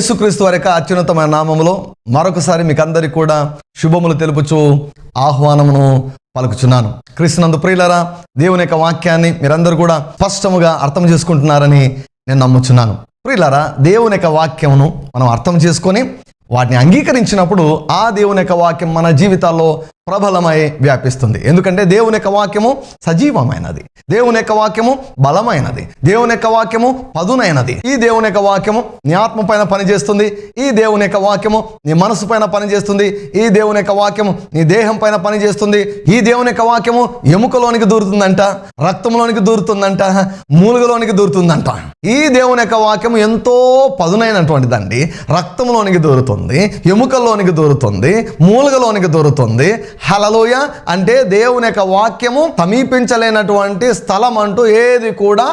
యేసుక్రీస్తు వారి యొక్క అత్యున్నతమైన నామములో మరొకసారి మీకు అందరికీ కూడా శుభములు తెలుపుచు ఆహ్వానమును పలుకుచున్నాను. క్రీస్తునందు ప్రియులారా, దేవుని యొక్క వాక్యాన్ని మీరందరూ కూడా స్పష్టముగా అర్థం చేసుకుంటున్నారని నేను నమ్ముచున్నాను. ప్రియులారా, దేవుని యొక్క వాక్యమును మనం అర్థం చేసుకొని వాటిని అంగీకరించినప్పుడు ఆ దేవుని యొక్క వాక్యం మన జీవితాల్లో ప్రబలమై వ్యాపిస్తుంది. ఎందుకంటే దేవుని యొక్క వాక్యము సజీవమైనది, దేవుని యొక్క వాక్యము బలమైనది, దేవుని యొక్క వాక్యము పదునైనది. ఈ దేవుని యొక్క వాక్యము నీ ఆత్మ పైన పనిచేస్తుంది, ఈ దేవుని యొక్క వాక్యము నీ మనసు పైన పనిచేస్తుంది, ఈ దేవుని యొక్క వాక్యము నీ దేహం పైన పనిచేస్తుంది. ఈ దేవుని యొక్క వాక్యము ఎముకలోనికి దూరుతుందంట, రక్తంలోనికి దూరుతుందంట, మూలుగలోనికి దూరుతుందంట. ఈ దేవుని యొక్క వాక్యము ఎంతో పదునైనటువంటిదండి. రక్తంలోనికి దూరుతుంది, ఎముకల్లోనికి దూరుతుంది, మూలుగలోనికి దూరుతుంది. హల్లెలూయా. అంటే దేవుని యొక్క వాక్యము సమీపించలేనటువంటి స్థలం అంటూ ఏది కూడా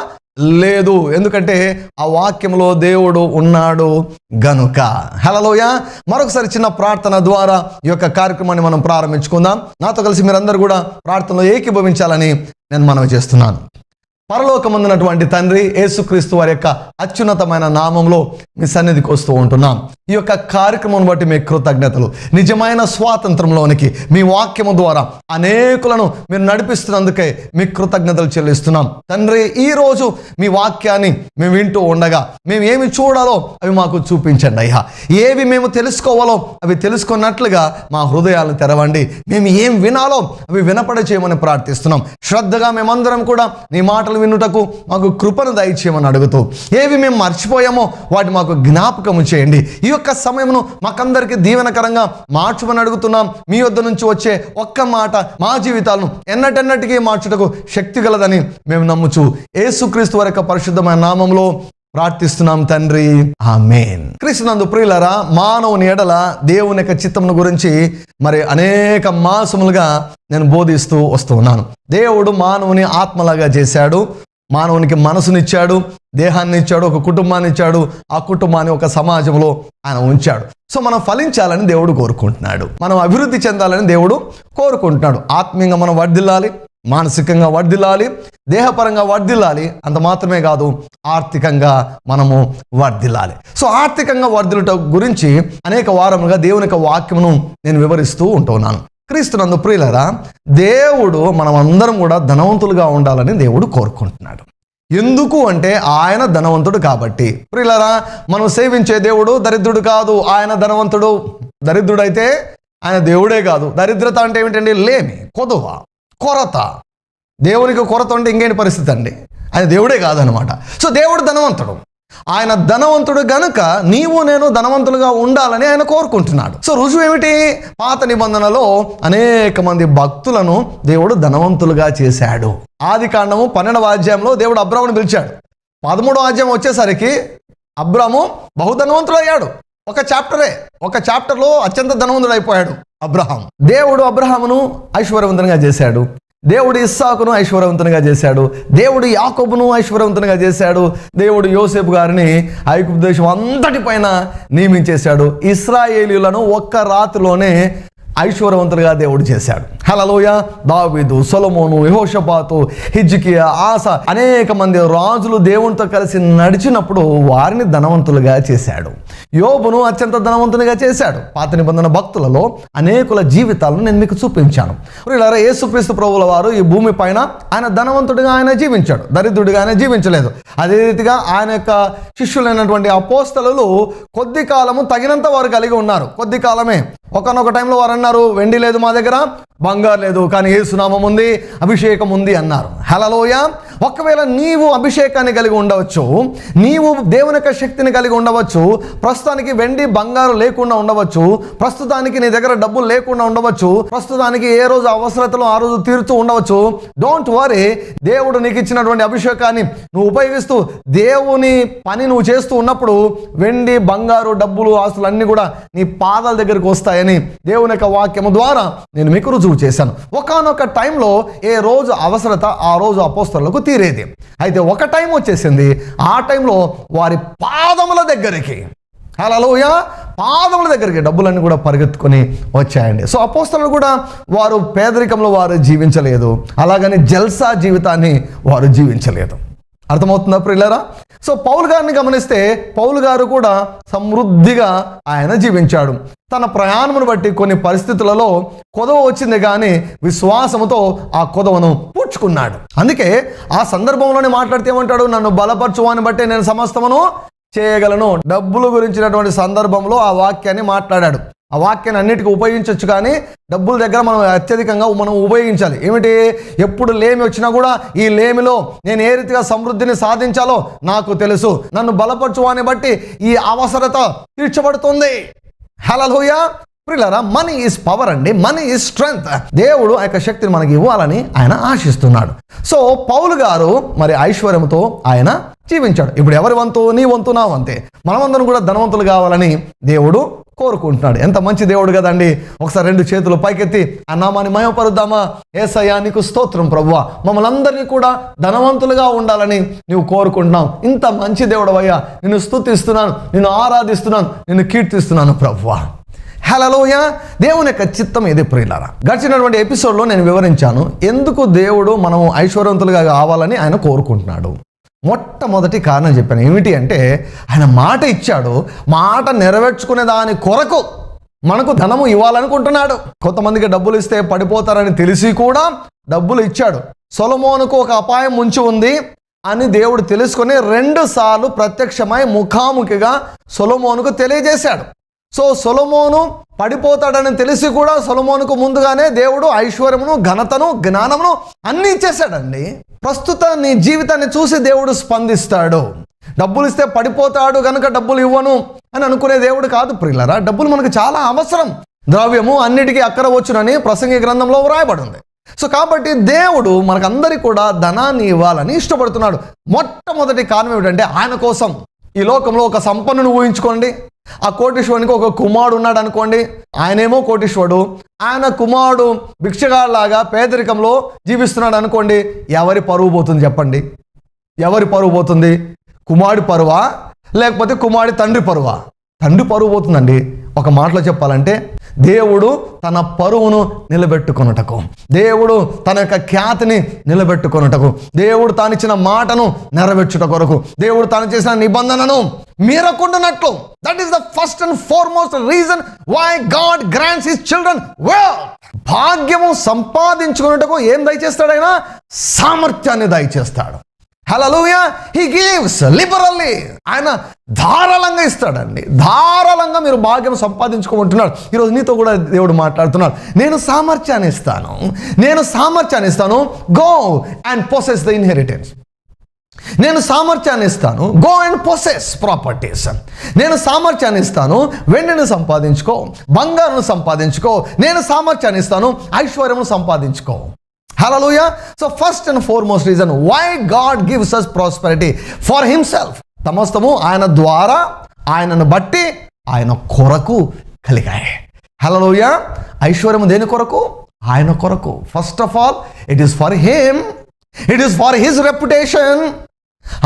లేదు. ఎందుకంటే ఆ వాక్యంలో దేవుడు ఉన్నాడు గనుక. హల్లెలూయా. మరొకసారి చిన్న ప్రార్థన ద్వారా ఈ యొక్క కార్యక్రమాన్ని మనం ప్రారంభించుకుందాం. నాతో కలిసి మీరందరూ కూడా ప్రార్థనలో ఏకీభవించాలని నేను మనవి చేస్తున్నాను. పరలోకమందున్నటువంటి తండ్రి, యేసుక్రీస్తు వారి యొక్క అత్యున్నతమైన నామంలో మీ సన్నిధికి వస్తూ ఉంటున్నాం. ఈ యొక్క కార్యక్రమం బట్టి మీ కృతజ్ఞతలు. నిజమైన స్వాతంత్రంలోనికి మీ వాక్యము ద్వారా అనేకులను మీరు నడిపిస్తున్నందుకే మీ కృతజ్ఞతలు చెల్లిస్తున్నాం. తండ్రి, ఈరోజు మీ వాక్యాన్ని మేము వింటూ ఉండగా మేము ఏమి చూడాలో అవి మాకు చూపించండి అయ్యా. ఏవి మేము తెలుసుకోవాలో అవి తెలుసుకున్నట్లుగా మా హృదయాలను తెరవండి. మేము ఏం వినాలో అవి వినపడ చేయమని ప్రార్థిస్తున్నాం. శ్రద్ధగా మేమందరం కూడా నీ మాటలు వినుటకు మాకు కృపను దయచేయమని అడుగుతూ, ఏవి మేము మర్చిపోయామో వాటి మాకు జ్ఞాపకము చేయండి. ఈ యొక్క సమయమును మాకందరికీ దీవెనకరంగా మార్చమని అడుగుతున్నాం. మీ వద్ద నుంచి వచ్చే ఒక్క మాట మా జీవితాలను ఎన్నటెన్నటికీ మార్చుటకు శక్తి గలదని మేము నమ్ముచు యేసుక్రీస్తు వారి యొక్క పరిశుద్ధమైన నామములో ప్రార్థిస్తున్నాం తండ్రి, ఆమేన్. క్రీస్తునందు ప్రియులారా, మానవుని ఎడల దేవుని యొక్క చిత్తమును గురించి మరి అనేక మాసములుగా నేను బోధిస్తూ వస్తూ ఉన్నాను. దేవుడు మానవుని ఆత్మలాగా చేశాడు, మానవునికి మనసునిచ్చాడు, దేహాన్ని ఇచ్చాడు, ఒక కుటుంబాన్ని ఇచ్చాడు. ఆ కుటుంబాన్ని ఒక సమాజంలో ఆయన ఉంచాడు. సో మనం ఫలించాలని దేవుడు కోరుకుంటున్నాడు, మనం అభివృద్ధి చెందాలని దేవుడు కోరుకుంటున్నాడు. ఆత్మీయంగా మనం వర్ధిల్లాలి, మానసికంగా వర్ధిల్లాలి, దేహపరంగా వర్ధిల్లాలి. అంత మాత్రమే కాదు, ఆర్థికంగా మనము వర్ధిల్లాలి. సో ఆర్థికంగా వర్ధిల్లుట గురించి అనేక వారములుగా దేవుని యొక్క వాక్యమును నేను వివరిస్తూ ఉంటున్నాను. క్రీస్తునందు ప్రియులారా, దేవుడు మనం అందరం కూడా ధనవంతులుగా ఉండాలని దేవుడు కోరుకుంటున్నాడు. ఎందుకు అంటే ఆయన ధనవంతుడు కాబట్టి. ప్రియులారా, మనం సేవించే దేవుడు దరిద్రుడు కాదు, ఆయన ధనవంతుడు. దరిద్రుడైతే ఆయన దేవుడే కాదు. దరిద్రత అంటే ఏమిటండి? లేమి, కొదువ, కొరత. దేవునికి కొరత అంటే ఇంకేంటి పరిస్థితి అండి? ఆయన దేవుడే కాదనమాట. సో దేవుడు ధనవంతుడు. ఆయన ధనవంతుడు గనుక నీవు నేను ధనవంతులుగా ఉండాలని ఆయన కోరుకుంటున్నాడు. సో రుజువు ఏమిటి? పాత నిబంధనలో అనేక మంది భక్తులను దేవుడు ధనవంతులుగా చేశాడు. ఆదికాండము 12వ అధ్యాయంలో దేవుడు అబ్రామును పిలిచాడు. 13వ అధ్యాయం వచ్చేసరికి అబ్రాము బహుధనవంతుడు అయ్యాడు. ఒక చాప్టర్లో అత్యంత ధనవంతుడు అయిపోయాడు అబ్రహాం. దేవుడు అబ్రహామును ఐశ్వర్యవంతంగా చేశాడు, దేవుడు ఇస్సాకును ఐశ్వర్యవంతంగా చేశాడు, దేవుడు యాకోబును ఐశ్వర్యవంతంగా చేశాడు, దేవుడు యోసేపు గారిని ఐగుప్తు దేశం అంతటిపైన నియమించేశాడు. ఇశ్రాయేలీయులను ఒక్క రాత్రిలోనే ఐశ్వర్యవంతులుగా దేవుడు చేశాడు. హల్లెలూయా. దావీదు, సొలొమోను, యెహోషాపాతు, హిజ్కియా, ఆసా అనేక మంది రాజులు దేవునితో కలిసి నడిచినప్పుడు వారిని ధనవంతులుగా చేశాడు. యోబును అత్యంత ధనవంతునిగా చేశాడు. పాత నిబంధన భక్తులలో అనేకుల జీవితాలను నేను మీకు చూపించాను. ప్రియులారా, యేసుక్రీస్తు ప్రభువుల వారు ఈ భూమి పైన ఆయన ధనవంతుడిగా ఆయన జీవించాడు, దరిద్రుడిగా ఆయన జీవించలేదు. అదే రీతిగా ఆయన యొక్క శిష్యులైనటువంటి అపోస్తలులు కొద్ది కాలము తగినంత వారు కలిగి ఉన్నారు. కొద్ది కాలమే. ఒకనొక టైంలో వారు అన్నారు, వెండి లేదు మా దగ్గర, బంగారు లేదు, కానీ యేసు నామం ఉంది, అభిషేకం ఉంది అన్నారు. హల్లెలూయా. ఒకవేళ నీవు అభిషేకాన్ని కలిగి ఉండవచ్చు, నీవు దేవుని యొక్క శక్తిని కలిగి ఉండవచ్చు, ప్రస్తుతానికి వెండి బంగారు లేకుండా ఉండవచ్చు, ప్రస్తుతానికి నీ దగ్గర డబ్బులు లేకుండా ఉండవచ్చు, ప్రస్తుతానికి ఏ రోజు అవసరతలో ఆ రోజు తీరుతూ ఉండవచ్చు. Don't worry. దేవుడు నీకు ఇచ్చినటువంటి అభిషేకాన్ని నువ్వు ఉపయోగిస్తూ దేవుని పని నువ్వు చేస్తూ ఉన్నప్పుడు వెండి బంగారు డబ్బులు ఆస్తులు అన్నీ కూడా నీ పాదాల దగ్గరికి వస్తాయని దేవుని యొక్క వాక్యము ద్వారా నేను మీకు రుజువు చేశాను. ఒకానొక టైంలో ఏ రోజు అవసరత ఆ రోజు అపోస్తలులకు తీరేది. అయితే ఒక టైం వచ్చేసింది, ఆ టైంలో వారి పాదముల దగ్గరికి, హల్లెలూయా, పాదముల దగ్గరికి డబ్బులన్నీ కూడా పరిగెత్తుకొని వచ్చాయండి. సో అపోస్తలులు కూడా వారు పేదరికంలో వారు జీవించలేదు, అలాగని జల్సా జీవితాన్ని వారు జీవించలేదు. అర్థమవుతుందా ప్రియులారా? సో పౌలు గారిని గమనిస్తే పౌలు గారు కూడా సమృద్ధిగా ఆయన జీవించాడు. తన ప్రయాణమును బట్టి కొన్ని పరిస్థితులలో కొదవ వచ్చింది, కానీ విశ్వాసముతో ఆ కొదవను పూడ్చుకున్నాడు. అందుకే ఆ సందర్భంలోనే మాట్లాడితే ఏమంటాడు, నన్ను బలపరచువాని బట్టి నేను సమస్తమును చేయగలను. డబ్బుల గురించినటువంటి సందర్భంలో ఆ వాక్యాన్ని మాట్లాడాడు. ఆ వాక్యాన్ని అన్నిటికీ ఉపయోగించవచ్చు, కానీ డబ్బుల దగ్గర మనం అత్యధికంగా మనం ఉపయోగించాలి. ఏమిటి? ఎప్పుడు లేమి వచ్చినా కూడా ఈ లేమిలో నేను ఏ రీతిగా సమృద్ధిని సాధించాలో నాకు తెలుసు, నన్ను బలపరచువాని బట్టి ఈ అవసరత తీర్చబడుతుంది. హల్లెలూయా. ప్రియులారా, మనీ ఈజ్ పవర్ అండి, మనీ ఈజ్ స్ట్రెంగ్త్. దేవుడు ఆ యొక్క శక్తిని మనకి ఇవ్వాలని ఆయన ఆశిస్తున్నాడు. సో పౌలు గారు మరి ఐశ్వర్యంతో ఆయన జీవించాడు. ఇప్పుడు ఎవరి వంతు? నీ వంతు, నా వంతే. మనమందరం కూడా ధనవంతులు కావాలని దేవుడు కోరుకుంటున్నాడు. ఎంత మంచి దేవుడు కదండి. ఒకసారి 2 చేతులు పైకెత్తి ఆ నామాన్ని మహిమపరుద్దామా? యేసయ్యా నీకు స్తోత్రం ప్రభువా, మమ్మల్ని అందరినీ కూడా ధనవంతులుగా ఉండాలని నీవు కోరుకుంటున్నావు. ఇంత మంచి దేవుడవయ్యా, నిన్ను స్తుతిస్తున్నాను, నిన్ను ఆరాధిస్తున్నాను, నిన్ను కీర్తిస్తున్నాను ప్రభువా. హల్లెలూయా. దేవుని యొక్క చిత్తం ఇది ప్రియులారా. గడిచినటువంటి ఎపిసోడ్లో నేను వివరించాను ఎందుకు దేవుడు మనం ఐశ్వర్యవంతులుగా కావాలని ఆయన కోరుకుంటున్నాడు. మొట్టమొదటి కారణం చెప్పాను. ఏమిటి అంటే, ఆయన మాట ఇచ్చాడు, మాట నెరవేర్చుకునే దాని కొరకు మనకు ధనము ఇవ్వాలనుకుంటున్నాడు. కొంతమందికి డబ్బులు ఇస్తే పడిపోతారని తెలిసి కూడా డబ్బులు ఇచ్చాడు. సొలొమోనుకు ఒక అపాయం ముంచి ఉంది అని దేవుడు తెలుసుకొని 2 సార్లు ప్రత్యక్షమై ముఖాముఖిగా సొలొమోనుకు తెలియజేశాడు. సో సొలొమోను పడిపోతాడని తెలిసి కూడా సొలొమోనుకు ముందుగానే దేవుడు ఐశ్వర్యమును, ఘనతను, జ్ఞానమును అన్నీ ఇచ్చేశాడండి. ప్రస్తుత నీ జీవితాన్ని చూసి దేవుడు స్పందిస్తాడు. డబ్బులు ఇస్తే పడిపోతాడు కనుక డబ్బులు ఇవ్వను అని అనుకునే దేవుడు కాదు ప్రియులారా. డబ్బులు మనకు చాలా అవసరం. ద్రవ్యము అన్నిటికీ అక్కర వచ్చునని ప్రసంగి గ్రంథంలో వ్రాయబడి ఉంది. సో కాబట్టి దేవుడు మనకందరికీ కూడా ధనాన్ని ఇవ్వాలని ఇష్టపడుతున్నాడు. మొట్టమొదటి కారణం ఏమిటంటే, ఆయన కోసం ఈ లోకంలో ఒక సంపన్నుని ఊహించుకోండి. ఆ కోటీశ్వరునికి ఒక కుమారుడు ఉన్నాడు అనుకోండి. ఆయనేమో కోటీశ్వరుడు, ఆయన కుమారుడు భిక్షగాళ్ళలాగా పేదరికంలో జీవిస్తున్నాడు అనుకోండి. ఎవరి పరువు పోతుంది చెప్పండి? ఎవరి పరువు పోతుంది? కుమారుడి పరువా లేకపోతే కుమారుడి తండ్రి పరువా? తండ్రి పరువు పోతుందండి. ఒక మాటలో చెప్పాలంటే, దేవుడు తన పరువును నిలబెట్టుకొనుటకు, దేవుడు తన యొక్క ఖ్యాతిని నిలబెట్టుకొనుటకు, దేవుడు తానిచ్చిన మాటను నెరవేర్చుట కొరకు, దేవుడు తాను చేసిన నిబంధనను మీరకుండానట్లు. That is the first and foremost reason why God grants his children wealth. భాగ్యము సంపాదించుకున్నటకు ఏం దయచేస్తాడు? ఆయన సామర్థ్యాన్ని దయచేస్తాడు. హల్లెలూయా. He gives liberally. ఆయన ధారాళంగా ఇస్తాడండి. ధారాళంగా మీరు భాగ్యం సంపాదించుకోమంటున్నాడు. ఈరోజు నీతో కూడా దేవుడు మాట్లాడుతున్నాడు. నేను సామర్థ్యాన్ని ఇస్తాను, నేను సామర్థ్యాన్ని ఇస్తాను. Go and possess the inheritance. నేను సామర్థ్యాన్ని ఇస్తాను. Go and possess properties. నేను సామర్థ్యాన్ని ఇస్తాను. వెండిని సంపాదించుకో, బంగారును సంపాదించుకో. నేను సామర్థ్యాన్ని ఇస్తాను. ఐశ్వర్యము సంపాదించుకో. Hallelujah. So first and foremost reason why God gives us prosperity for himself. సమస్తము ఆయన ద్వారా, ఆయనను బట్టి, ఆయన కొరకు కలిగాయి. హల్లెలూయా. ఐశ్వర్యము దేని కొరకు? ఆయన కొరకు. First of all it is for him, it is for his reputation.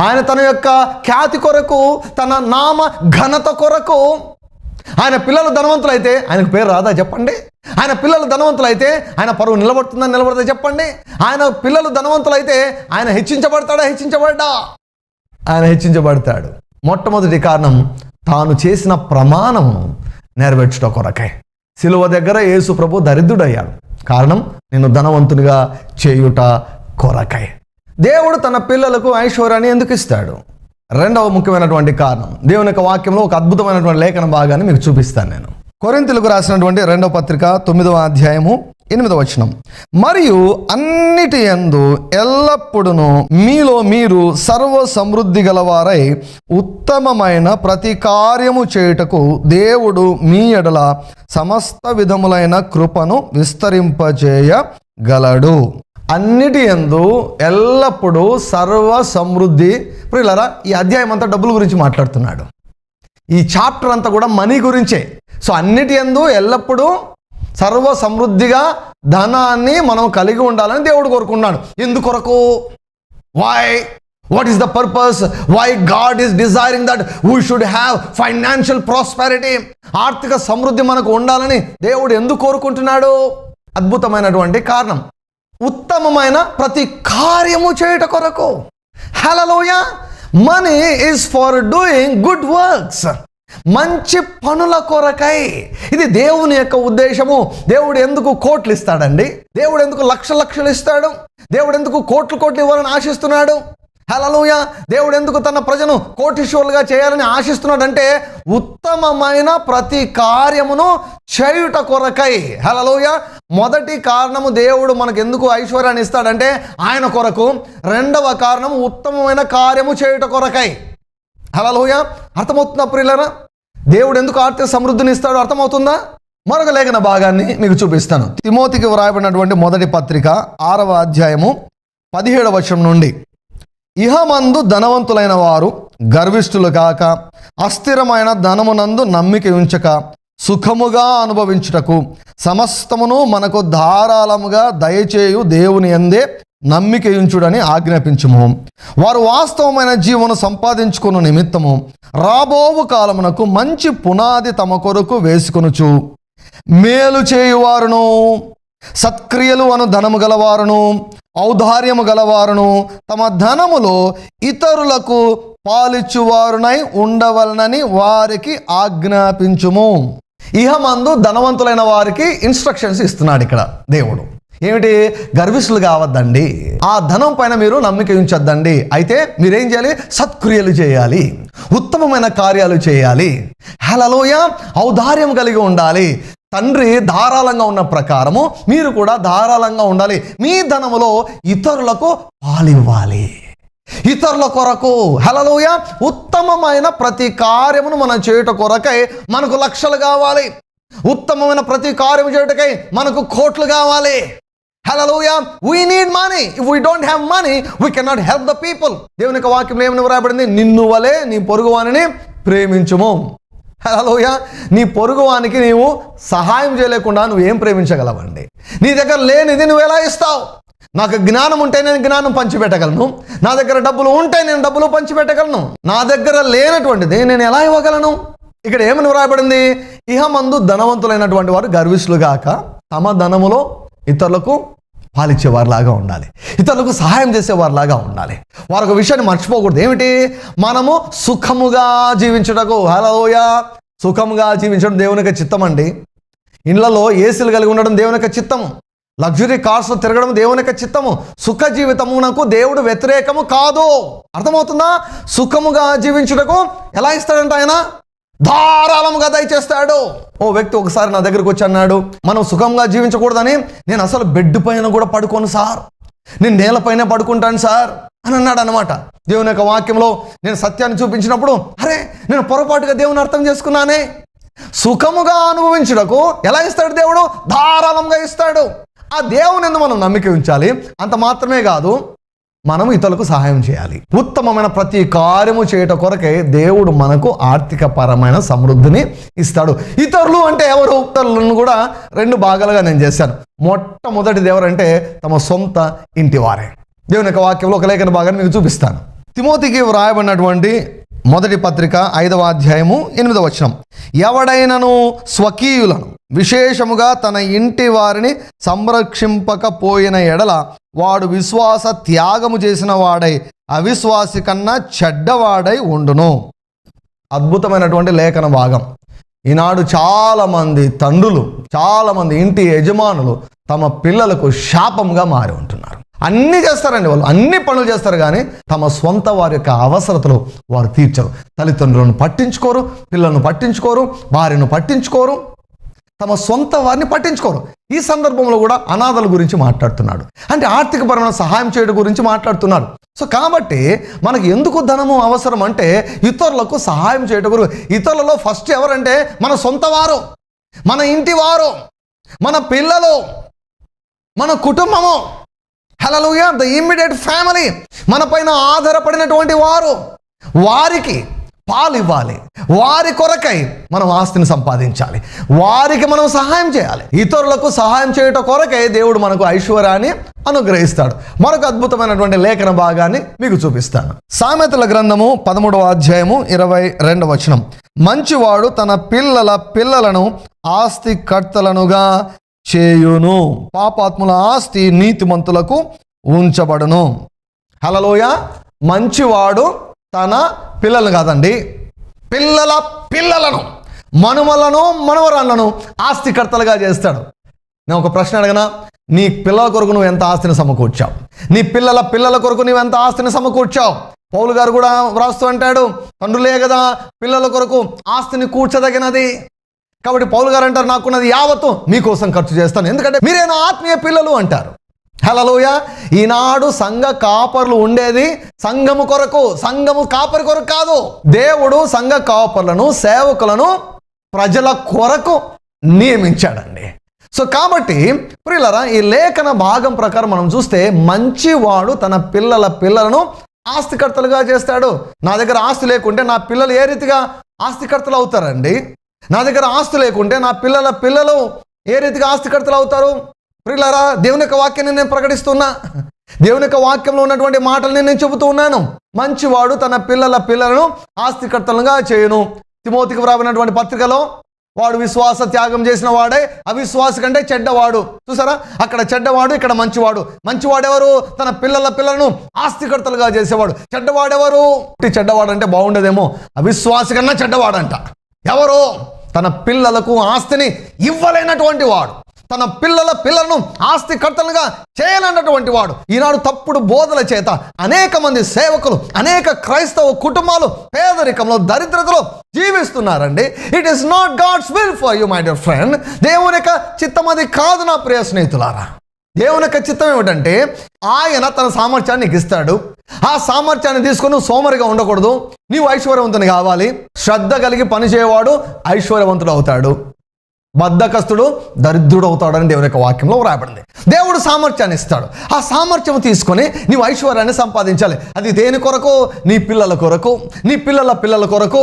ఆయన తన యొక్క ఖ్యాతి కొరకు, తన నామ ఘనత కొరకు. ఆయన పిల్లలు ధనవంతులైతే ఆయనకు పేరు రాదా చెప్పండి? ఆయన పిల్లలు ధనవంతులైతే ఆయన పరువు నిలబడుతుందా చెప్పండి? ఆయన పిల్లలు ధనవంతులైతే ఆయన హెచ్చించబడతాడా? ఆయన హెచ్చించబడతాడు. మొట్టమొదటి కారణం, తాను చేసిన ప్రమాణము నెరవేర్చుట కొరకై. సిలువ దగ్గర యేసు ప్రభు దరిద్రుడయ్యాడు. కారణం, నేను ధనవంతునిగా చేయుట కొరకై. దేవుడు తన పిల్లలకు ఐశ్వర్యాన్ని ఎందుకు ఇస్తాడు? రెండవ ముఖ్యమైనటువంటి కారణం, దేవుని యొక్క వాక్యంలో ఒక అద్భుతమైనటువంటి లేఖన భాగాన్ని మీకు చూపిస్తాను నేను. కొరింథీయులకు రాసినటువంటి 2వ పత్రిక 9వ అధ్యాయము 8వ వచనం. మరియు అన్నిటి యందు ఎల్లప్పుడూ మీలో మీరు సర్వ సమృద్ధి గలవారై ఉత్తమమైన ప్రతి కార్యము చేయుటకు దేవుడు మీ ఎడల సమస్త విధములైన కృపను విస్తరింపజేయగలడు. అన్నిటి యందు ఎల్లప్పుడూ సర్వ సమృద్ధి. ప్రియులారా, ఈ అధ్యాయం అంతా డబ్బుల గురించి మాట్లాడుతున్నాడు. ఈ చాప్టర్ అంతా కూడా మనీ గురించే. సో అన్నిటి యందు ఎల్లప్పుడూ సర్వ సమృద్ధిగా ధనాన్ని మనం కలిగి ఉండాలని దేవుడు కోరుకున్నాడు. ఎందుకొరకు? What is the purpose? Why God is desiring that we should have financial prosperity. ఆర్థిక సమృద్ధి మనకు ఉండాలని దేవుడు ఎందుకు కోరుకుంటున్నాడు? అద్భుతమైనటువంటి కారణం, ఉత్తమమైన ప్రతి కార్యము చేయుట కొరకు. Hallelujah. Money is for doing good works, మంచి పనుల కొరకై. ఇది దేవుని యొక్క ఉద్దేశము. దేవుడు ఎందుకు కోట్లు ఇస్తాడండి? దేవుడు ఎందుకు లక్షలు ఇస్తాడు? దేవుడు ఎందుకు కోట్లు ఇవ్వాలని ఆశిస్తున్నాడు? హల్లెలూయా. దేవుడు ఎందుకు తన ప్రజను కోటీశ్వరులుగా చేయాలని ఆశిస్తున్నాడంటే ఉత్తమమైన ప్రతి కార్యమును చేయుట కొరకై. హల్లెలూయా. మొదటి కారణము దేవుడు మనకు ఎందుకు ఐశ్వర్యాన్ని ఇస్తాడంటే ఆయన కొరకు. రెండవ కారణము ఉత్తమమైన కార్యము చేయుట కొరకై. హల్లెలూయా. అర్థమవుతుందా ప్రియులారా? దేవుడు ఎందుకు ఆర్థిక సమృద్ధిని ఇస్తాడో అర్థమవుతుందా? మరొక లేఖన భాగాన్ని మీకు చూపిస్తాను. తిమోతికి వ్రాయబడినటువంటి మొదటి పత్రిక 6వ అధ్యాయము 17వ వచనం నుండి, ఇహమందు ధనవంతులైన వారు గర్విష్ఠులు కాక, అస్థిరమైన ధనమునందు నమ్మిక ఉంచక, సుఖముగా అనుభవించుటకు సమస్తమును మనకు ధారాళముగా దయచేయు దేవుని యందే నమ్మిక ఉంచుడని ఆజ్ఞాపించుము. వారు వాస్తవమైన జీవను సంపాదించుకున్న నిమిత్తము రాబోవు కాలమునకు మంచి పునాది తమ కొరకు వేసుకొనుచు, మేలు చేయువారును, సత్క్రియలు అను ధనము గలవారును, ఔదార్యము గలవారును, తమ ధనములో ఇతరులకు పాలిచ్చువారునై ఉండవలనని వారికి ఆజ్ఞాపించుము. ఇహమందు ధనవంతులైన వారికి ఇన్స్ట్రక్షన్స్ ఇస్తున్నాడు ఇక్కడ దేవుడు. ఏమిటి? గర్విష్ఠులు కావద్దండి, ఆ ధనం పైన మీరు నమ్మిక ఉంచొద్దండి. అయితే మీరేం చేయాలి? సత్క్రియలు చేయాలి, ఉత్తమమైన కార్యాలు చేయాలి. హల్లెలూయా. ఔదార్యం కలిగి ఉండాలి. తండ్రి ధారాళంగా ఉన్న ప్రకారము మీరు కూడా ధారాళంగా ఉండాలి. మీ ధనములో ఇతరులకు పాలివ్వాలి, ఇతరుల కొరకు. హల్లెలూయా. ఉత్తమమైన ప్రతి కార్యమును మనం చేయుట కొరకై మనకు లక్షలు కావాలి. ఉత్తమమైన ప్రతి కార్యము చేయుటకై మనకు కోట్లు కావాలి. హల్లెలూయా. we need money. if we don't have money we cannot help the people. దేవుని యొక్క వాక్యంలో ఏమని వ్రాయబడింది? నిన్ను వలె నీ పొరుగువానిని ప్రేమించుము. హల్లెలూయా. నీ పొరుగువానికి నీవు సహాయం చేయలేకుండా నువ్వేం ప్రేమించగలవండి? నీ దగ్గర లేనిది నువ్వు ఎలా ఇస్తావు? నాకు జ్ఞానం ఉంటే నేను జ్ఞానం పంచిపెట్టగలను, నా దగ్గర డబ్బులు ఉంటే నేను డబ్బులు పంచిపెట్టగలను. నా దగ్గర లేనటువంటిది నేను ఎలా ఇవ్వగలను? ఇక్కడ ఏమని వ్రాయబడింది? ఇహమందు ధనవంతులైనటువంటి వారు గర్విష్ఠులు గాక, తమ ధనములో ఇతరులకు పాలిచ్చేవారిలాగా ఉండాలి, ఇతరులకు సహాయం చేసేవారిలాగా ఉండాలి. వారు ఒక విషయాన్ని మర్చిపోకూడదు. ఏమిటి? మనము సుఖముగా జీవించుటకు. హల్లెలూయా. సుఖముగా జీవించడం దేవుని యొక్క చిత్తం అండి. ఇళ్లలో ఏసీలు కలిగి ఉండడం దేవుని యొక్క చిత్తము, లగ్జరీ కార్స్లో తిరగడం దేవుని యొక్క చిత్తము. సుఖ జీవితమునకు దేవుడు వ్యతిరేకము కాదు. అర్థమవుతుందా? సుఖముగా జీవించుటకు ఎలా ఇస్తాడంట ఆయన? ధారాళముగా దయచేస్తాడు. ఓ వ్యక్తి ఒకసారి నా దగ్గరకు వచ్చి అన్నాడు, మనం సుఖంగా జీవించకూడదని నేను అసలు బెడ్ పైన కూడా పడుకోను సార్, నేను నేలపైన పడుకుంటాను సార్ అని అన్నాడు అనమాట. దేవుని యొక్క వాక్యంలో నేను సత్యాన్ని చూపించినప్పుడు, అరే నేను పొరపాటుగా దేవుని అర్థం చేసుకున్నానే. సుఖముగా అనుభవించుటకు ఎలా ఇస్తాడు దేవుడు? ధారాళంగా ఇస్తాడు. ఆ దేవుని యందు మనం నమ్మిక ఉంచాలి. అంత మాత్రమే కాదు, మనం ఇతరులకు సహాయం చేయాలి. ఉత్తమమైన ప్రతి కార్యము చేయట కొరకే దేవుడు మనకు ఆర్థిక పరమైన సమృద్ధిని ఇస్తాడు. ఇతరులు అంటే ఎవరు? ఇతరులను కూడా 2 భాగాలుగా నేను చేశాను. మొట్టమొదటిది ఎవరంటే తమ సొంత ఇంటి వారే. దేవుని యొక్క వాక్యంలో ఒక లేఖన భాగాన్ని మీకు చూపిస్తాను. తిమోతికి వ్రాయబడినటువంటి మొదటి పత్రిక 5వ అధ్యాయము 8వ వచనం, ఎవడైనను స్వకీయులను విశేషముగా తన ఇంటి వారిని సంరక్షింపకపోయిన ఎడల వాడు విశ్వాస త్యాగము చేసిన వాడై అవిశ్వాసి కన్నా చెడ్డవాడై ఉండును. అద్భుతమైనటువంటి లేఖన భాగం. ఈనాడు చాలామంది తండ్రులు, చాలామంది ఇంటి యజమానులు తమ పిల్లలకు శాపంగా మారి ఉంటున్నారు. అన్నీ చేస్తారండి, వాళ్ళు అన్ని పనులు చేస్తారు, కానీ తమ సొంత వారి యొక్క అవసరతలు వారు తీర్చరు. తల్లిదండ్రులను పట్టించుకోరు, పిల్లలను పట్టించుకోరు, వారిని పట్టించుకోరు, తమ సొంత వారిని పట్టించుకోరు. ఈ సందర్భంలో కూడా అనాథల గురించి మాట్లాడుతున్నాడు. అంటే ఆర్థికపరమైన సహాయం చేయడం గురించి మాట్లాడుతున్నాడు. సో కాబట్టి మనకు ఎందుకు ధనము అవసరం అంటే ఇతరులకు సహాయం చేయడం గురించి. ఇతరులలో ఫస్ట్ ఎవరంటే మన సొంత వారు, మన ఇంటి వారు, మన పిల్లలు, మన కుటుంబము. హల్లెలూయా. ద ఇమ్మీడియట్ ఫ్యామిలీ, మన పైన ఆధారపడినటువంటి వారు, వారికి పాలు ఇవ్వాలి. వారి కొరకై మనం ఆస్తిని సంపాదించాలి, వారికి మనం సహాయం చేయాలి. ఇతరులకు సహాయం చేయటం కొరకై దేవుడు మనకు ఐశ్వర్యాన్ని అనుగ్రహిస్తాడు. మరొక అద్భుతమైనటువంటి లేఖన భాగాన్ని మీకు చూపిస్తాను. సామెతల గ్రంథము 13వ అధ్యాయము 22వ వచనం, మంచివాడు తన పిల్లల పిల్లలను ఆస్తి కర్తలనుగా చేయును, పాపాత్ముల ఆస్తి నీతిమంతులకు ఉంచబడును. హల్లెలూయా. మంచివాడు తన పిల్లలు కాదండి, పిల్లల పిల్లలను, మనుమలను మనవరాళ్లను ఆస్తికర్తలుగా చేస్తాడు. నేను ఒక ప్రశ్న అడగనా? నీ పిల్లల కొరకు నువ్వు ఎంత ఆస్తిని సమకూర్చావు? నీ పిల్లల పిల్లల కొరకు నువ్వు ఎంత ఆస్తిని సమకూర్చావు? పౌలు గారు కూడా వ్రాస్తూ అంటాడు, తండ్రులే కదా పిల్లల కొరకు ఆస్తిని కూర్చదగినది. కాబట్టి పౌలు గారు అంటారు, నాకున్నది యావత్తు మీకోసం ఖర్చు చేస్తాను, ఎందుకంటే మీరే నా ఆత్మీయ పిల్లలు అంటారు. హల్లెలూయా. ఈనాడు సంఘ కాపర్లు ఉండేది సంఘము కొరకు, సంఘము కాపరి కొరకు కాదు. దేవుడు సంఘ కాపర్లను, సేవకులను ప్రజల కొరకు నియమించాడండి. సో కాబట్టి ప్రియులారా, ఈ లేఖన భాగం ప్రకారం మనం చూస్తే మంచివాడు తన పిల్లల పిల్లలను ఆస్తికర్తలుగా చేస్తాడు. నా దగ్గర ఆస్తి లేకుంటే నా పిల్లలు ఏ రీతిగా ఆస్తికర్తలు అవుతారండి? నా దగ్గర ఆస్తి లేకుంటే నా పిల్లల పిల్లలు ఏ రీతిగా ఆస్తికర్తలు అవుతారు? ప్రియులారా, దేవుని యొక్క వాక్యాన్ని నేను ప్రకటిస్తున్నా, దేవుని యొక్క వాక్యంలో ఉన్నటువంటి మాటల్ని నేను చెబుతూ ఉన్నాను. మంచివాడు తన పిల్లల పిల్లలను ఆస్తికర్తలుగా చేయను. తిమోతికి వ్రాసినటువంటి పత్రికలో వాడు విశ్వాస త్యాగం చేసిన వాడే అవిశ్వాస కంటే చెడ్డవాడు. చూసారా, అక్కడ చెడ్డవాడు, ఇక్కడ మంచివాడు. మంచివాడెవరు? తన పిల్లల పిల్లలను ఆస్తికర్తలుగా చేసేవాడు. చెడ్డవాడెవరు? చెడ్డవాడు అంటే బాగుండేదేమో, అవిశ్వాస కన్నా చెడ్డవాడంట. ఎవరు? తన పిల్లలకు ఆస్తిని ఇవ్వలేనటువంటి వాడు, తన పిల్లల పిల్లలను ఆస్తికర్తలుగా చేయలేనటువంటి వాడు. ఈనాడు తప్పుడు బోధల చేత అనేక మంది సేవకులు, అనేక క్రైస్తవ కుటుంబాలు పేదరికంలో, దరిద్రతలో జీవిస్తున్నారండి. It is not God's will for you my dear friend. దేవుని యొక్క చిత్తం అది కాదు నా ప్రియ స్నేహితులారా. దేవుని యొక్క చిత్తం ఏమిటంటే, ఆయన తన సామర్థ్యాన్ని నీకు ఇస్తాడు. ఆ సామర్థ్యాన్ని తీసుకొని సోమరిగా ఉండకూడదు. నీవు ఐశ్వర్యవంతుని కావాలి. శ్రద్ధ కలిగి పనిచేయవాడు ఐశ్వర్యవంతుడు అవుతాడు, బద్ధకస్తుడు దరిద్రుడు అవుతాడని దేవుని యొక్క వాక్యంలో వ్రాయబడింది. దేవుడు సామర్థ్యాన్ని ఇస్తాడు. ఆ సామర్థ్యం తీసుకొని నీవు ఐశ్వర్యాన్ని సంపాదించాలి. అది దేని కొరకు? నీ పిల్లల కొరకు, నీ పిల్లల పిల్లల కొరకు.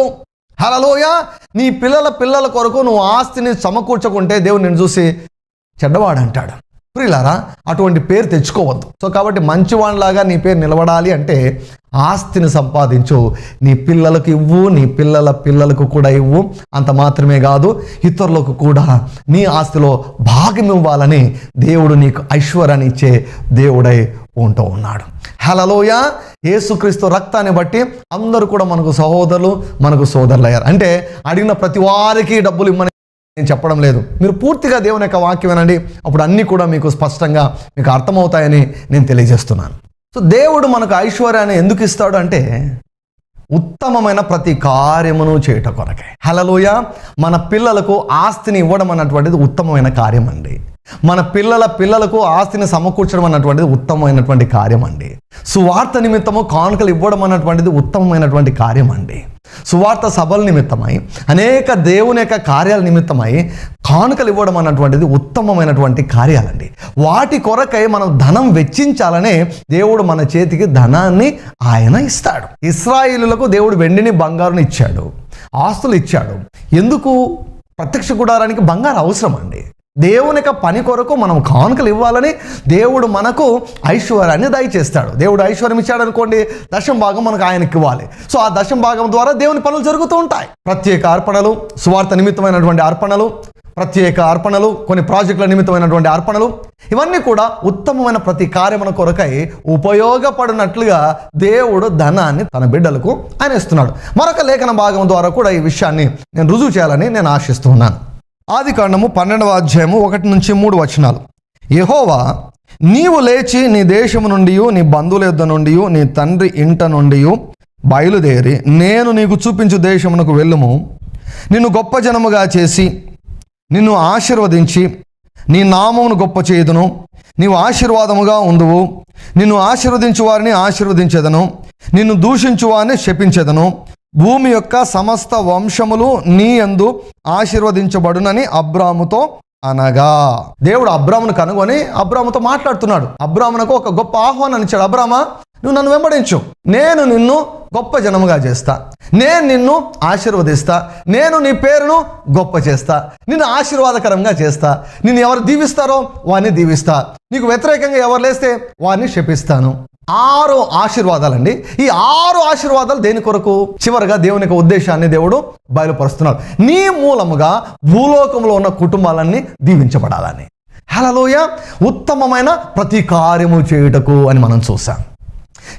హల్లెలూయా. నీ పిల్లల పిల్లల కొరకు నువ్వు ఆస్తిని సమకూర్చకుంటే దేవుడు నిన్ను చూసి చెడ్డవాడంటాడు. ప్రియులారా, అటువంటి పేరు తెచ్చుకోవద్దు. సో కాబట్టి మంచివాడిలాగా నీ పేరు నిలబడాలి అంటే ఆస్తిని సంపాదించు, నీ పిల్లలకు ఇవ్వు, నీ పిల్లల పిల్లలకు కూడా ఇవ్వు. అంత మాత్రమే కాదు, ఇతరులకు కూడా నీ ఆస్తిలో భాగం ఇవ్వాలని దేవుడు నీకు ఐశ్వర్యాన్ని ఇచ్చే దేవుడై ఉంటూ ఉన్నాడు. హల్లెలూయా. యేసుక్రీస్తు రక్తాన్ని బట్టి అందరూ కూడా మనకు సహోదరులు, మనకు సోదరులు అయ్యారు. అంటే అడిగిన ప్రతి వారికి డబ్బులు ఇమ్మని నేను చెప్పడం లేదు. మీరు పూర్తిగా దేవుని యొక్క వాక్యం వినండి, అప్పుడు అన్నీ కూడా మీకు స్పష్టంగా మీకు అర్థమవుతాయని నేను తెలియజేస్తున్నాను. సో దేవుడు మనకు ఐశ్వర్యాన్ని ఎందుకు ఇస్తాడు అంటే, ఉత్తమమైన ప్రతి కార్యమును చేయట కొరకే. హల్లెలూయా. మన పిల్లలకు ఆస్తిని ఇవ్వడం అన్నటువంటిది ఉత్తమమైన కార్యం అండి. మన పిల్లల పిల్లలకు ఆస్తిని సమకూర్చడం అన్నటువంటిది ఉత్తమమైనటువంటి కార్యం అండి. సువార్త నిమిత్తము కానుకలు ఇవ్వడం అన్నటువంటిది ఉత్తమమైనటువంటి కార్యం అండి. సువార్త సభల నిమిత్తమై, అనేక దేవుని యొక్క కార్యాల నిమిత్తమై కానుకలు ఇవ్వడం అన్నటువంటిది ఉత్తమమైనటువంటి కార్యాలండి. వాటి కొరకై మనం ధనం వెచ్చించాలనే దేవుడు మన చేతికి ధనాన్ని ఆయన ఇస్తాడు. ఇశ్రాయేలులకు దేవుడు వెండిని బంగారుని ఇచ్చాడు, ఆస్తులు ఇచ్చాడు. ఎందుకు? ప్రత్యక్ష గుడారానికి బంగారు అవసరం అండి. దేవుని యొక్క పని కొరకు మనం కానుకలు ఇవ్వాలని దేవుడు మనకు ఐశ్వర్యాన్ని దయచేస్తాడు. దేవుడు ఐశ్వర్యం ఇచ్చాడు అనుకోండి, దశం భాగం మనకు ఆయనకి ఇవ్వాలి. సో ఆ దశం భాగం ద్వారా దేవుని పనులు జరుగుతూ ఉంటాయి. ప్రత్యేక అర్పణలు, సువార్త నిమిత్తమైనటువంటి అర్పణలు, ప్రత్యేక అర్పణలు, కొన్ని ప్రాజెక్టుల నిమిత్తమైనటువంటి అర్పణలు, ఇవన్నీ కూడా ఉత్తమమైన ప్రతి కార్యముల కొరకై ఉపయోగపడినట్లుగా దేవుడు ధనాన్ని తన బిడ్డలకు ఆయన ఇస్తున్నాడు. మరొక లేఖన భాగం ద్వారా కూడా ఈ విషయాన్ని నేను రుజువు చేయాలని నేను ఆశిస్తున్నాను. ఆదికాండము 12వ అధ్యాయము 1-3 వచనాలు. యెహోవా, నీవు లేచి నీ దేశము నుండి, నీ బంధువుల యొద్ద నుండి, నీ తండ్రి ఇంట నుండి బయలుదేరి నేను నీకు చూపించు దేశమునకు వెళ్ళుము. నిన్ను గొప్ప జనముగా చేసి నిన్ను ఆశీర్వదించి నీ నామమును గొప్ప చేయుదును. నీవు ఆశీర్వాదముగా ఉందువు. నిన్ను ఆశీర్వదించు వారిని ఆశీర్వదించెదను, నిన్ను దూషించు వారిని శపించెదను. భూమి యొక్క సమస్త వంశములు నీ యందు ఆశీర్వదించబడునని అబ్రాముతో అనగా. దేవుడు అబ్రామును కనుగొని అబ్రాముతో మాట్లాడుతున్నాడు. అబ్రామునకు ఒక గొప్ప ఆహ్వానాన్ని ఇచ్చాడు. అబ్రామా, నువ్వు నన్ను వెంబడించు, నేను నిన్ను గొప్ప జనముగా చేస్తా, నేను నిన్ను ఆశీర్వదిస్తా, నేను నీ పేరును గొప్ప చేస్తా, నిన్ను ఆశీర్వాదకరంగా చేస్తా. నిన్ను ఎవరు దీవిస్తారో వారిని దీవిస్తా, నీకు వ్యతిరేకంగా ఎవరు లేస్తే వారిని శపిస్తాను. 6 ఆశీర్వాదాలండి. ఈ 6 ఆశీర్వాదాలు దేని కొరకు? చివరిగా దేవుని యొక్క ఉద్దేశాన్ని దేవుడు బయలుపరుస్తున్నాడు. నీ మూలముగా భూలోకంలో ఉన్న కుటుంబాలన్నీ దీవించబడాలని. హల్లెలూయా. ఉత్తమమైన ప్రతి కార్యము చేయుటకు అని మనం చూసాం.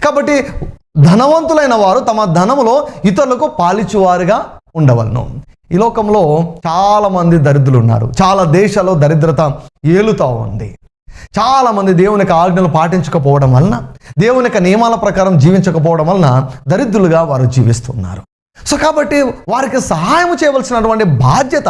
కాబట్టి ధనవంతులైన వారు తమ ధనములో ఇతరులకు పాలిచ్చువారుగా ఉండవలను. ఈ లోకంలో చాలామంది దరిద్రులు ఉన్నారు. చాలా దేశాల్లో దరిద్రత ఏలుతూ ఉంది. చాలామంది దేవుని యొక్క ఆజ్ఞలు పాటించకపోవడం వలన, దేవుని యొక్క నియమాల ప్రకారం జీవించకపోవడం వలన దరిద్రులుగా వారు జీవిస్తున్నారు. సో కాబట్టి వారికి సహాయం చేయవలసినటువంటి బాధ్యత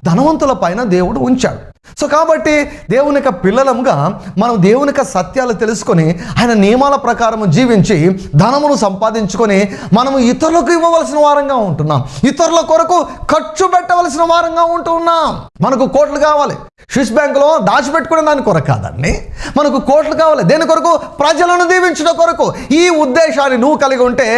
ధనవంతుల పైన దేవుడు ఉంచాడు. సో కాబట్టి దేవుని యొక్క పిల్లలముగా మనం దేవుని యొక్క సత్యాలు తెలుసుకొని ఆయన నియమాల ప్రకారం జీవించి ధనమును సంపాదించుకొని మనము ఇతరులకు ఇవ్వవలసిన వారంగా ఉంటున్నాం. ఇతరుల కొరకు ఖర్చు పెట్టవలసిన వారంగా ఉంటున్నాం. మనకు కోట్లు కావాలి, స్విస్ బ్యాంకులో దాచిపెట్టుకునే దాని కొరకు కాదండి. మనకు కోట్లు కావాలి దేని కొరకు? ప్రజలను దీవించడం కొరకు. ఈ ఉద్దేశాన్ని నువ్వు కలిగి ఉంటే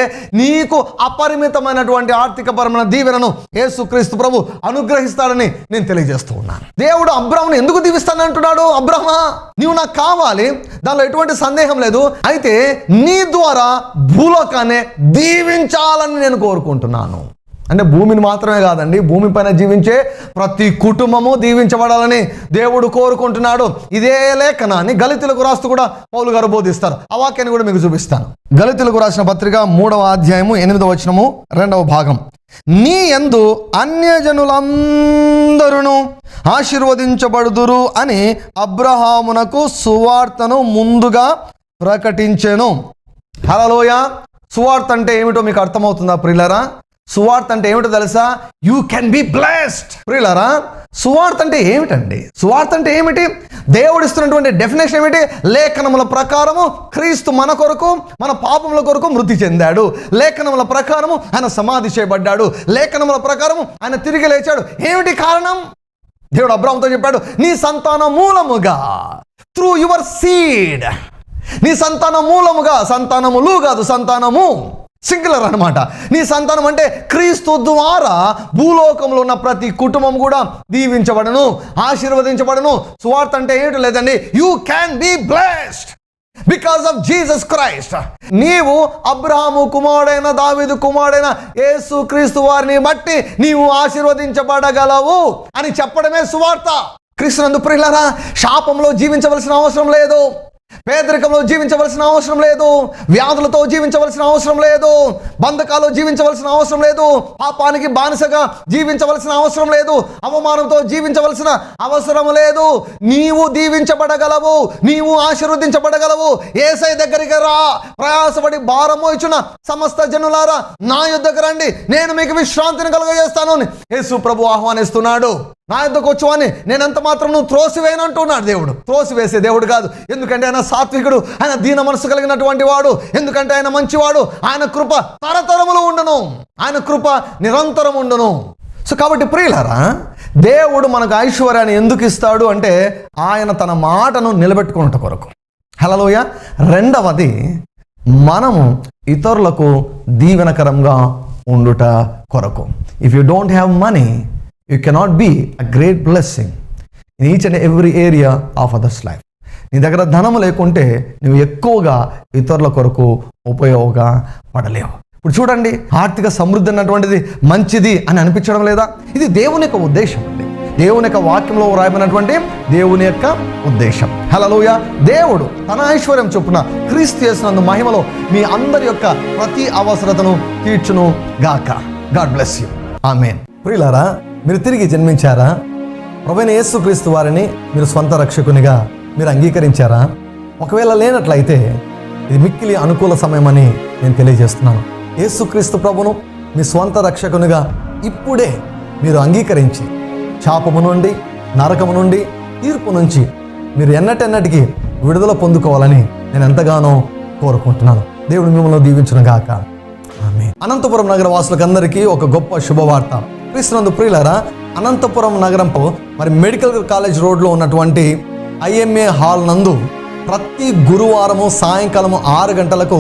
నీకు అపరిమితమైనటువంటి ఆర్థికపరమైన దీవెనను యేసుక్రీస్తు ప్రభు అనుగ్రహిస్తాడని నేను తెలియజేస్తూ ఉన్నాను. దేవుడు అబ్రాహామును ఎందుకు దీవిస్తానని అంటున్నాడు? అబ్రాహ్మా, నీవు నాకు కావాలి, దానిలో ఎటువంటి సందేహం లేదు. అయితే నీ ద్వారా భూలోకాన్ని దీవించాలని నేను కోరుకుంటున్నాను. అంటే భూమిని మాత్రమే కాదండి, భూమిపైన జీవించే ప్రతి కుటుంబము దీవించబడాలని దేవుడు కోరుకుంటున్నాడు. ఇదే లేఖనాన్ని గలితీయులకు రాస్తూ కూడా పౌలు గారు బోధిస్తారు. ఆ వాక్యాన్ని కూడా మీకు చూపిస్తాను. గలితీయులకు రాసిన పత్రిక 3వ అధ్యాయము 8వ వచనము 2వ భాగం. నీ యందు అన్యజనులందరూ ఆశీర్వదించబడుదురు అని అబ్రహామునకు సువార్తను ముందుగా ప్రకటించెను. హల్లెలూయా. సువార్త అంటే ఏమిటో మీకు అర్థమవుతుందా ప్రియులారా? సువార్త అంటే ఏమిటో తెలుసా? You can be blessed. ప్రియులారా, సువార్త అంటే ఏమిటండి? సువార్త అంటే ఏమిటి? దేవుడు ఇస్తున్నటువంటి డెఫినేషన్ ఏమిటి? లేఖనముల ప్రకారము క్రీస్తు మన కొరకు, మన పాపముల కొరకు మృతి చెందాడు. లేఖనముల ప్రకారము ఆయన సమాధి చేయబడ్డాడు. లేఖనముల ప్రకారము ఆయన తిరిగి లేచాడు. ఏమిటి కారణం? దేవుడు అబ్రాహాముతో చెప్పాడు, నీ సంతాన మూలముగా, త్రూ యువర్ సీడ్. నీ సంతాన మూలముగా, సంతానములు కాదు, సంతానము సింగులర్ అనమాట. నీ సంతానం అంటే క్రీస్తు ద్వారా భూలోకంలో ఉన్న ప్రతి కుటుంబం కూడా దీవించబడను, ఆశీర్వదించబడను. సువార్త అంటే ఏమిటి లేదండి, you can be blessed because of Jesus Christ. నీవు అబ్రహాము కుమారుడైన, దావీదు కుమారుడైన యేసు క్రీస్తు వారిని బట్టి నీవు ఆశీర్వదించబడగలవు అని చెప్పడమే సువార్త. క్రీస్తునందు ప్రియులారా, శాపంలో జీవించవలసిన అవసరం లేదు, పేదరికంలో జీవించవలసిన అవసరం లేదు, వ్యాధులతో జీవించవలసిన అవసరం లేదు, బంధకాల్లో జీవించవలసిన అవసరం లేదు, పాపానికి బానిసగా జీవించవలసిన అవసరం లేదు, అవమానంతో జీవించవలసిన అవసరం లేదు. నీవు దీవించబడగలవు, నీవు ఆశీర్వదించబడగలవు. యేసయ్య దగ్గరికి రా, ప్రయాసపడి భారం మోయుచున్న సమస్త జనులారా నా యొద్దకు రండి, నేను మీకు విశ్రాంతిని కలుగజేస్తాను అని యేసు ప్రభు ఆహ్వానిస్తున్నాడు. నా యొద్దకు వచ్చువని నేను ఎంత మాత్రం నువ్వు త్రోసివేయనంటున్నాడు దేవుడు. త్రోసివేసే దేవుడు కాదు. ఎందుకంటే ఆయన సాత్వికుడు, ఆయన దీన మనసు కలిగినటువంటి వాడు, ఎందుకంటే ఆయన మంచివాడు. ఆయన కృప తరతరములు ఉండును, ఆయన కృప నిరంతరం ఉండును. సో కాబట్టి ప్రియులారా, దేవుడు మనకు ఐశ్వర్యాన్ని ఎందుకు ఇస్తాడు అంటే ఆయన తన మాటను నిలబెట్టుకున్నట కొరకు. హల్లెలూయా. రెండవది, మనము ఇతరులకు దీవెనకరంగా ఉండుట కొరకు. If you don't have money, you cannot be a great blessing in each and every area of others' life. నీ దగ్గర ధనము లేకుంటే నువ్వు ఎక్కువగా ఇతరుల కొరకు ఉపయోగపడలేవు. ఇప్పుడు చూడండి, ఆర్థిక సమృద్ధి అన్నటువంటిది మంచిది అని అనిపించడం లేదా? ఇది దేవుని యొక్క ఉద్దేశం అండి. దేవుని యొక్క వాక్యంలో రాయబడినటువంటి దేవుని యొక్క ఉద్దేశం. హల్లెలూయా. దేవుడు తన ఐశ్వర్యం చొప్పున క్రీస్తు యేసునందు మహిమలో మీ అందరి యొక్క ప్రతి అవసరతను తీర్చును గాక. God bless you. ఆమేన్. ప్రియులారా, మీరు తిరిగి జన్మించారా? ప్రభువైన యేసుక్రీస్తు వారిని మీరు స్వంత రక్షకునిగా మీరు అంగీకరించారా? ఒకవేళ లేనట్లయితే ఇది మిక్కిలి అనుకూల సమయమని నేను తెలియజేస్తున్నాను. యేసుక్రీస్తు ప్రభును మీ స్వంత రక్షకునిగా ఇప్పుడే మీరు అంగీకరించి శాపము నుండి, నరకము నుండి, తీర్పు నుంచి మీరు ఎన్నటెన్నటికీ విడుదల పొందుకోవాలని నేను ఎంతగానో కోరుకుంటున్నాను. దేవుడు మిమ్మల్ని దీవించును గాక. ఆమేన్. అనంతపురం నగర వాసులకందరికీ ఒక గొప్ప శుభవార్త. క్రీస్తునందు ప్రియులారా, అనంతపురం నగరంలో మరి మెడికల్ కాలేజ్ రోడ్లో ఉన్నటువంటి IMA హాల్ నందు ప్రతి గురువారము సాయంకాలము 6 గంటలకు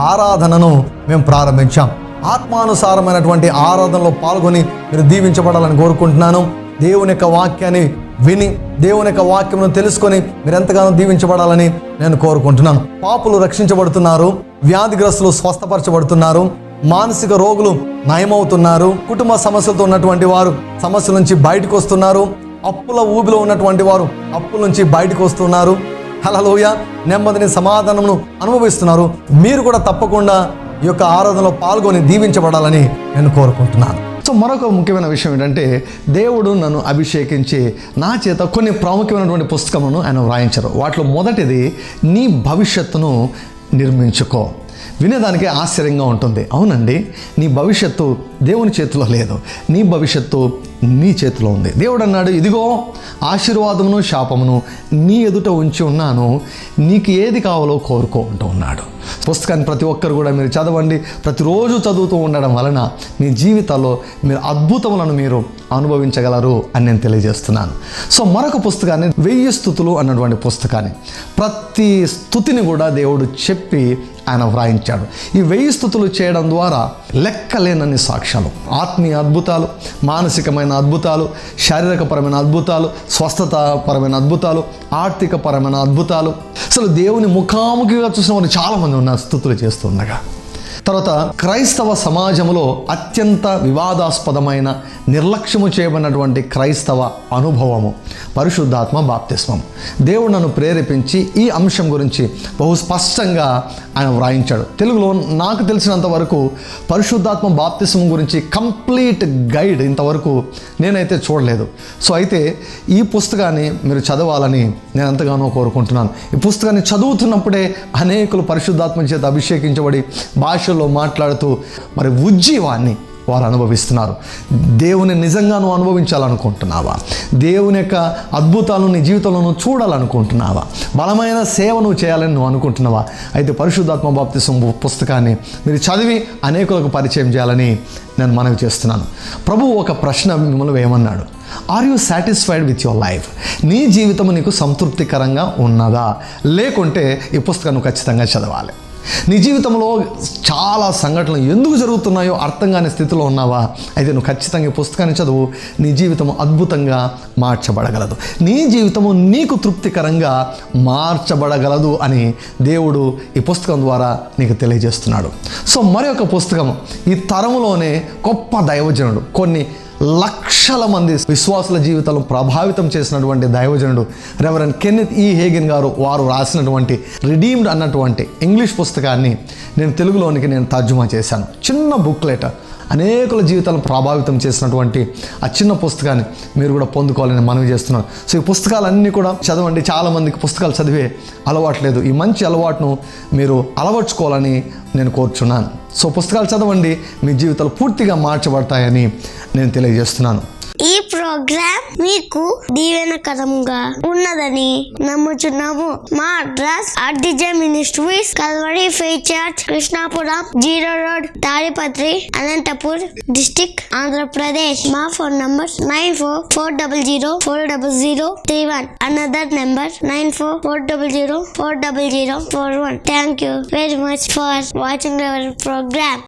ఆరాధనను మేము ప్రారంభించాం. ఆత్మానుసారమైనటువంటి ఆరాధనలో పాల్గొని మీరు దీవించబడాలని కోరుకుంటున్నాను. దేవుని యొక్క వాక్యాన్ని విని, దేవుని యొక్క వాక్యమును తెలుసుకొని మీరు ఎంతగానో దీవించబడాలని నేను కోరుకుంటున్నాను. పాపులు రక్షించబడుతున్నారు, వ్యాధిగ్రస్తులు స్వస్థపరచబడుతున్నారు, మానసిక రోగులు నయమవుతున్నారు, కుటుంబ సమస్యలతో ఉన్నటువంటి వారు సమస్యల నుంచి బయటకు వస్తున్నారు, అప్పుల ఊబిలో ఉన్నటువంటి వారు అప్పుల నుంచి బయటకు వస్తున్నారు. హల్లెలూయా. నెమ్మదిని, సమాధానమును అనుభవిస్తున్నారు. మీరు కూడా తప్పకుండా ఈ యొక్క ఆరాధనలో పాల్గొని దీవించబడాలని నేను కోరుకుంటున్నాను. సో మరొక ముఖ్యమైన విషయం ఏంటంటే, దేవుడు నన్ను అభిషేకించి నా చేత కొన్ని ప్రాముఖ్యమైనటువంటి పుస్తకములను ఆయన వ్రాయించారు. వాటిలో మొదటిది నీ భవిష్యత్తును నిర్మించుకో. వినేదానికి ఆశ్చర్యంగా ఉంటుంది. అవునండి, నీ భవిష్యత్తు దేవుని చేతిలో లేదు, నీ భవిష్యత్తు నీ చేతిలో ఉంది. దేవుడు అన్నాడు, ఇదిగో ఆశీర్వాదమును శాపమును నీ ఎదుట ఉంచి ఉన్నాను, నీకు ఏది కావాలో కోరుకో అంటూ ఉన్నాడు. పుస్తకాన్ని ప్రతి ఒక్కరు కూడా మీరు చదవండి. ప్రతిరోజు చదువుతూ ఉండడం వలన మీ జీవితాల్లో మీరు అద్భుతములను మీరు అనుభవించగలరు అని నేను తెలియజేస్తున్నాను. సో మరొక పుస్తకాన్ని 1000 స్తుతులు అన్నటువంటి పుస్తకాన్ని, ప్రతి స్తుతిని కూడా దేవుడు చెప్పి ఆయన వ్రాయించాడు. ఈ 1000 స్తుతులు చేయడం ద్వారా లెక్కలేనన్ని సాక్ష్యాలు, ఆత్మీయ అద్భుతాలు, మానసికమైన అద్భుతాలు, శారీరకపరమైన అద్భుతాలు, స్వస్థతాపరమైన అద్భుతాలు, ఆర్థికపరమైన అద్భుతాలు, అసలు దేవుని ముఖాముఖిగా చూసిన వారు చాలామంది ఉన్నారు స్తుతులు చేస్తుండగా. తర్వాత క్రైస్తవ సమాజంలో అత్యంత వివాదాస్పదమైన, నిర్లక్ష్యము చేయబడినటువంటి క్రైస్తవ అనుభవము పరిశుద్ధాత్మ బాప్తిస్మం. దేవుడు నన్ను ప్రేరేపించి ఈ అంశం గురించి బహు స్పష్టంగా ఆయన వ్రాయించాడు. తెలుగులో నాకు తెలిసినంత వరకు పరిశుద్ధాత్మ బాప్తిస్మం గురించి కంప్లీట్ గైడ్ ఇంతవరకు నేనైతే చూడలేదు. సో అయితే ఈ పుస్తకాన్ని మీరు చదవాలని నేను ఎంతగానో కోరుకుంటున్నాను. ఈ పుస్తకాన్ని చదువుతున్నప్పుడే అనేకులు పరిశుద్ధాత్మ చేత అభిషేకించబడి భాషల్లో మాట్లాడుతూ మరి ఉజ్జీవాన్ని వారు అనుభవిస్తున్నారు. దేవుని నిజంగా నువ్వు అనుభవించాలనుకుంటున్నావా? దేవుని యొక్క అద్భుతాలను నీ జీవితంలో చూడాలనుకుంటున్నావా? బలమైన సేవ నువ్వు చేయాలని నువ్వు అనుకుంటున్నావా? అయితే పరిశుద్ధాత్మ బాప్తిసం పుస్తకాన్ని మీరు చదివి అనేకులకు పరిచయం చేయాలని నేను మనవి చేస్తున్నాను. ప్రభువు ఒక ప్రశ్న మిమ్మల్ని వేయమన్నాడు. Are you satisfied with your life? నీ జీవితం నీకు సంతృప్తికరంగా ఉన్నదా? లేకుంటే ఈ పుస్తకాన్ని ఖచ్చితంగా చదవాలి. నీ జీవితంలో చాలా సంఘటనలు ఎందుకు జరుగుతున్నాయో అర్థం కాని స్థితిలో ఉన్నావా? అయితే నువ్వు ఖచ్చితంగా ఈ పుస్తకాన్ని చదువు. నీ జీవితం అద్భుతంగా మార్చబడగలదు, నీ జీవితము నీకు తృప్తికరంగా మార్చబడగలదు అని దేవుడు ఈ పుస్తకం ద్వారా నీకు తెలియజేస్తున్నాడు. సో మరి ఒక పుస్తకం, ఈ తరములోనే గొప్ప దైవజనుడు, కొన్ని లక్షల మంది విశ్వాసుల జీవితాలను ప్రభావితం చేసినటువంటి దైవజనుడు రెవరెండ్ కెన్నెత్ ఈ హేగెన్ గారు వారు రాసినటువంటి రిడీమ్డ్ అన్నటువంటి ఇంగ్లీష్ పుస్తకాన్ని నేను తెలుగులోనికి తర్జుమా చేశాను. చిన్న బుక్లెట్, అనేకుల జీవితాలను ప్రభావితం చేసినటువంటి ఆ చిన్న పుస్తకాన్ని మీరు కూడా పొందుకోవాలని మనవి చేస్తున్నాను. సో ఈ పుస్తకాలన్నీ కూడా చదవండి. చాలామందికి పుస్తకాలు చదివే అలవాట్లేదు. ఈ మంచి అలవాటును మీరు అలవర్చుకోవాలని నేను కోరుచున్నాను. సో పుస్తకాలు చదవండి, మీ జీవితాలు పూర్తిగా మార్చబడతాయని నేను తెలియజేస్తున్నాను. ఈ ప్రోగ్రామ్ మీకు దీవెనకరంగా ఉన్నదని నమ్ముచున్నాము. మా address RDJ Ministries, Calvary Faith Church, Krishnapuram 0 road, Tadipatri, Anantapur district, Andhra Pradesh. మా phone number 9440040031. Another number 9440040041. Thank you very much for watching our program.